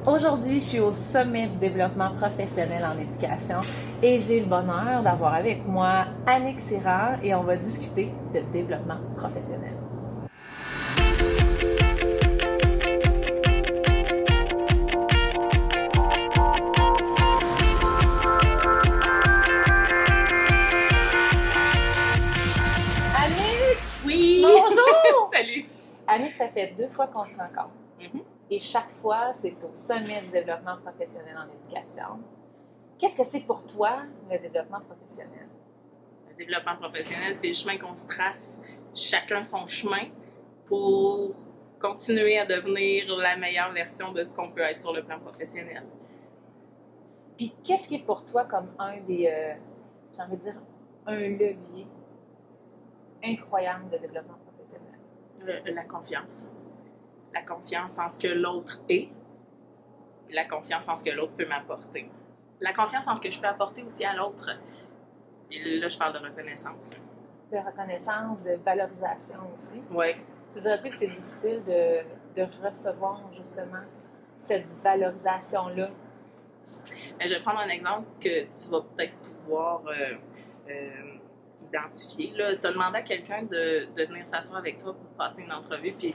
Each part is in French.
Aujourd'hui, je suis au sommet du développement professionnel en éducation et j'ai le bonheur d'avoir avec moi Annick Sirard et on va discuter de développement professionnel. Annick! Oui! Bonjour! Salut! Annick, ça fait 2 fois qu'on se rencontre. Mhm. Et chaque fois, c'est au sommet du développement professionnel en éducation. Qu'est-ce que c'est pour toi, le développement professionnel? Le développement professionnel, c'est le chemin qu'on se trace, chacun son chemin, pour continuer à devenir la meilleure version de ce qu'on peut être sur le plan professionnel. Puis, qu'est-ce qui est pour toi comme un des, j'ai envie de dire, un levier incroyable de développement professionnel? La confiance. La confiance en ce que l'autre est, et la confiance en ce que l'autre peut m'apporter. La confiance en ce que je peux apporter aussi à l'autre. Et là, je parle de reconnaissance. De reconnaissance, de valorisation aussi. Oui. Tu dirais-tu que c'est difficile de recevoir justement cette valorisation-là? Mais je vais prendre un exemple que tu vas peut-être pouvoir identifier. Tu as demandé à quelqu'un de venir s'asseoir avec toi pour passer une entrevue, puis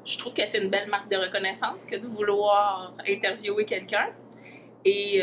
je trouve que c'est une belle marque de reconnaissance que de vouloir interviewer quelqu'un. Et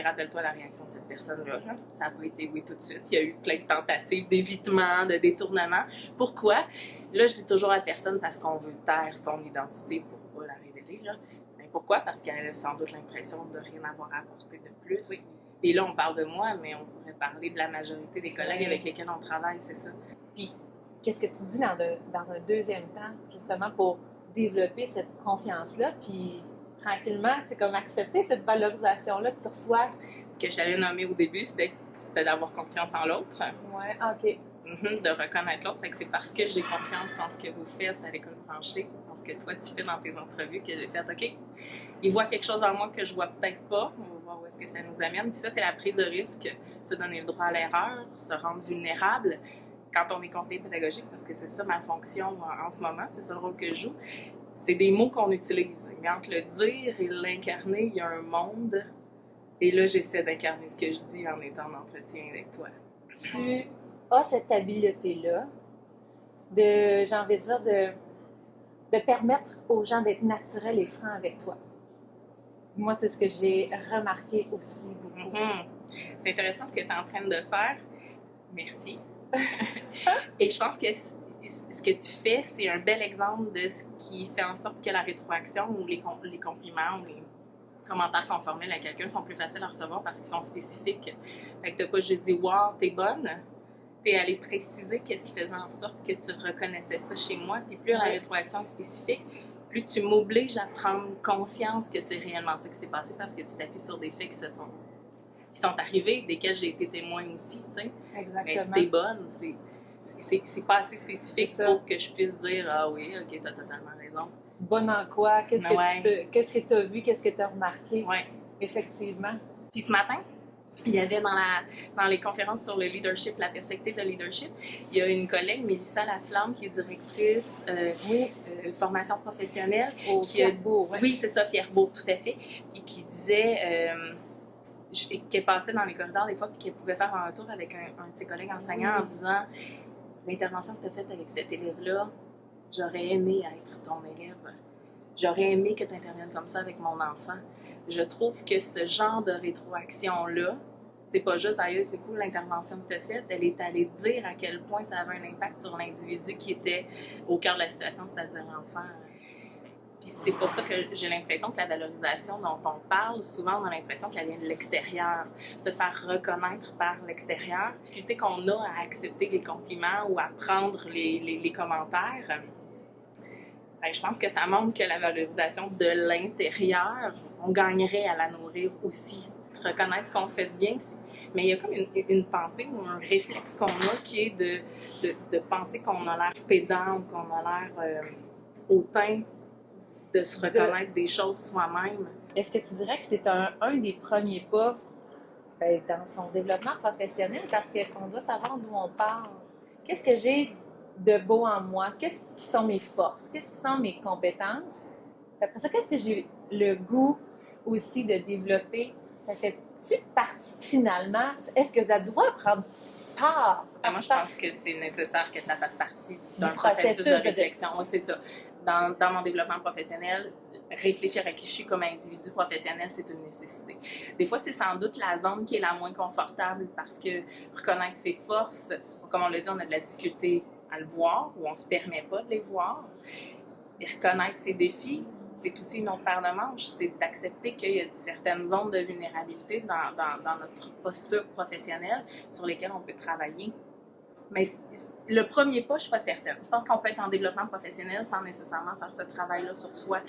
rappelle-toi la réaction de cette personne-là. Ça n'a pas été oui tout de suite. Il y a eu plein de tentatives d'évitement, de détournement. Pourquoi? Là, je dis toujours à la personne parce qu'on veut taire son identité pour ne pas la révéler. Là. Mais pourquoi? Parce qu'elle a sans doute l'impression de rien avoir à apporter de plus. Oui. Et là, on parle de moi, mais on pourrait parler de la majorité des collègues avec lesquels on travaille, c'est ça. Puis, qu'est-ce que tu dis dans un deuxième temps, justement, pour développer cette confiance-là, puis tranquillement, c'est comme accepter cette valorisation-là que tu reçois? Ce que je t'avais nommé au début, c'était d'avoir confiance en l'autre. Oui, OK. De reconnaître l'autre. Fait que c'est parce que j'ai confiance en ce que vous faites à l'école branchée, en ce que toi tu fais dans tes entrevues, que j'ai fait OK. Ils voient quelque chose en moi que je vois peut-être pas. On va voir où est-ce que ça nous amène. Puis ça, c'est la prise de risque, se donner le droit à l'erreur, se rendre vulnérable quand on est conseiller pédagogique, parce que c'est ça ma fonction en ce moment, c'est ça le rôle que je joue. C'est des mots qu'on utilise. Mais entre le dire et l'incarner, il y a un monde. Et là, j'essaie d'incarner ce que je dis en étant en entretien avec toi. Tu as cette habileté-là de, j'ai envie de dire, de permettre aux gens d'être naturels et francs avec toi. Moi, c'est ce que j'ai remarqué aussi beaucoup. C'est intéressant ce que tu es en train de faire. Merci. Et je pense que ce que tu fais, c'est un bel exemple de ce qui fait en sorte que la rétroaction ou les compliments ou les commentaires conformels à quelqu'un sont plus faciles à recevoir parce qu'ils sont spécifiques. Fait que tu n'as pas juste dit « wow, t'es bonne », t'es allé préciser qu'est-ce qui faisait en sorte que tu reconnaissais ça chez moi. Puis plus la rétroaction est spécifique, plus tu m'obliges à prendre conscience que c'est réellement ça qui s'est passé parce que tu t'appuies sur des faits qui sont arrivés, desquels j'ai été témoin aussi, tu sais. Exactement. Mais t'es bonne, c'est pas assez spécifique pour que je puisse dire « ah oui, ok, t'as totalement raison ». Bonne en quoi? Qu'est-ce que tu as vu? Qu'est-ce que tu as remarqué? Oui. Effectivement. Puis ce matin, il y avait dans les conférences sur le leadership, la perspective de leadership, il y a une collègue, Mélissa Laflamme, qui est directrice formation professionnelle. Au Fierbourg. Oui, c'est ça, Fierbourg, tout à fait. Puis qui disait qu'elle passait dans les corridors des fois, puis qu'elle pouvait faire un tour avec un de ses collègues enseignants en disant « l'intervention que tu as faite avec cet élève-là, j'aurais aimé être ton élève. J'aurais aimé que tu interviennes comme ça avec mon enfant. » Je trouve que ce genre de rétroaction-là, c'est pas juste « aïe, c'est cool l'intervention que tu as faite », elle est allée dire à quel point ça avait un impact sur l'individu qui était au cœur de la situation, c'est-à-dire l'enfant. Puis c'est pour ça que j'ai l'impression que la valorisation dont on parle, souvent on a l'impression qu'elle vient de l'extérieur, se faire reconnaître par l'extérieur. La difficulté qu'on a à accepter les compliments ou à prendre les commentaires, je pense que ça montre que la valorisation de l'intérieur, on gagnerait à la nourrir aussi. Reconnaître ce qu'on fait de bien, mais il y a comme une pensée ou un réflexe qu'on a qui est de penser qu'on a l'air pédant ou qu'on a l'air hautain, de se reconnaître des choses soi-même. Est-ce que tu dirais que c'est un des premiers pas dans son développement professionnel? Parce qu'on doit savoir d'où on part. Qu'est-ce que j'ai de beau en moi? Qu'est-ce qui sont mes forces? Qu'est-ce qui sont mes compétences? Après ça, qu'est-ce que j'ai le goût aussi de développer, ça fait-tu partie finalement? Est-ce que ça doit prendre part? Moi, je pense que c'est nécessaire que ça fasse partie d'un Du processus de processus de- réflexion. Oui, c'est ça. Dans mon développement professionnel, réfléchir à qui je suis comme individu professionnel, c'est une nécessité. Des fois, c'est sans doute la zone qui est la moins confortable parce que reconnaître ses forces, comme on l'a dit, on a de la difficulté à le voir ou on ne se permet pas de les voir. Et reconnaître ses défis, c'est aussi une autre paire de manches, c'est d'accepter qu'il y a certaines zones de vulnérabilité dans notre posture professionnelle sur lesquelles on peut travailler. Mais le premier pas, je ne suis pas certaine. Je pense qu'on peut être en développement professionnel sans nécessairement faire ce travail-là sur soi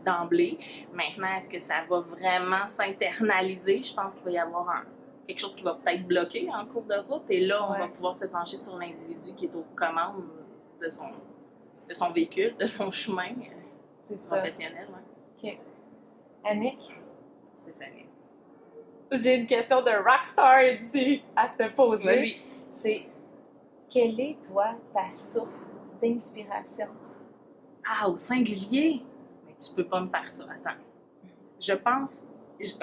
d'emblée. Maintenant, est-ce que ça va vraiment s'internaliser? Je pense qu'il va y avoir quelque chose qui va peut-être bloquer en cours de route. Et là, on va pouvoir se pencher sur l'individu qui est aux commandes de son véhicule, de son chemin professionnel. OK. Annick? Stéphanie. J'ai une question de rockstar ici à te poser. Vas-y. C'est, quelle est, toi, ta source d'inspiration? Ah, au singulier? Mais tu peux pas me faire ça. Attends. Je pense...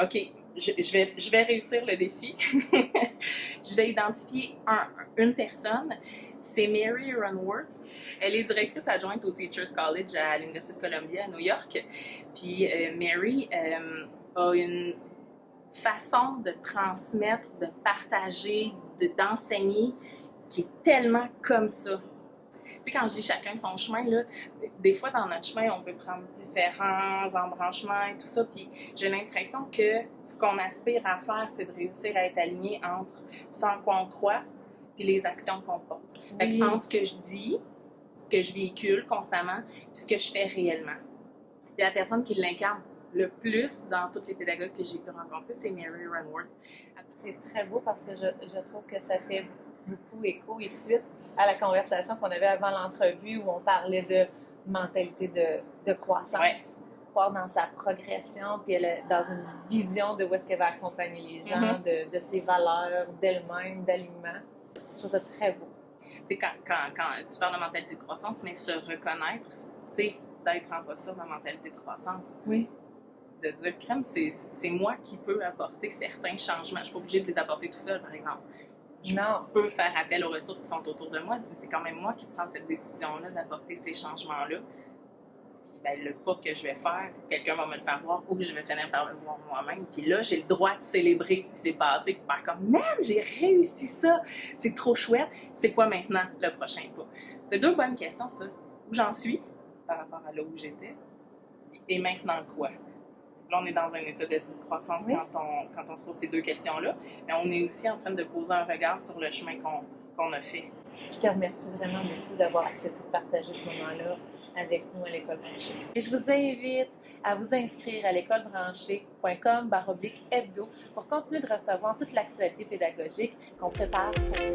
OK, je vais réussir le défi. Je vais identifier une personne. C'est Mary Runworth. Elle est directrice adjointe au Teachers College à l'Université de Columbia à New York. Puis Mary a une façon de transmettre, de partager, d'enseigner qui est tellement comme ça. Tu sais, quand je dis chacun son chemin, là, des fois dans notre chemin, on peut prendre différents embranchements et tout ça, puis j'ai l'impression que ce qu'on aspire à faire, c'est de réussir à être aligné entre ce en quoi on croit puis les actions qu'on pose. Fait que entre ce que je dis, que je véhicule constamment, puis ce que je fais réellement. Puis la personne qui l'incarne le plus dans toutes les pédagogues que j'ai pu rencontrer, c'est Mary Runworth. C'est très beau parce que je trouve que ça fait beaucoup écho et suite à la conversation qu'on avait avant l'entrevue où on parlait de mentalité de croissance. Ouais. Croire dans sa progression, puis elle est dans une vision de où est-ce qu'elle va accompagner les gens, de ses valeurs, d'elle-même, d'alignement. Je trouve ça très beau. Quand tu parles de mentalité de croissance, mais se reconnaître, c'est d'être en posture de mentalité de croissance. Oui. De dire, crème, c'est moi qui peux apporter certains changements. Je ne suis pas obligée de les apporter tout seul, par exemple. Je peux faire appel aux ressources qui sont autour de moi, mais c'est quand même moi qui prends cette décision-là d'apporter ces changements-là. Puis ben, le pas que je vais faire, quelqu'un va me le faire voir ou que je vais finir par le voir moi-même. Puis là, j'ai le droit de célébrer ce qui s'est passé, puis faire comme, man, j'ai réussi ça! C'est trop chouette! C'est quoi maintenant le prochain pas? C'est deux bonnes questions, ça. Où j'en suis par rapport à là où j'étais et maintenant quoi? Là, on est dans un état de croissance quand on se pose ces deux questions-là, mais on est aussi en train de poser un regard sur le chemin qu'on a fait. Je te remercie vraiment beaucoup d'avoir accepté de partager ce moment-là avec nous à l'École branchée. Et je vous invite à vous inscrire à l'écolebranchée.com/hebdo pour continuer de recevoir toute l'actualité pédagogique qu'on prépare pour vous.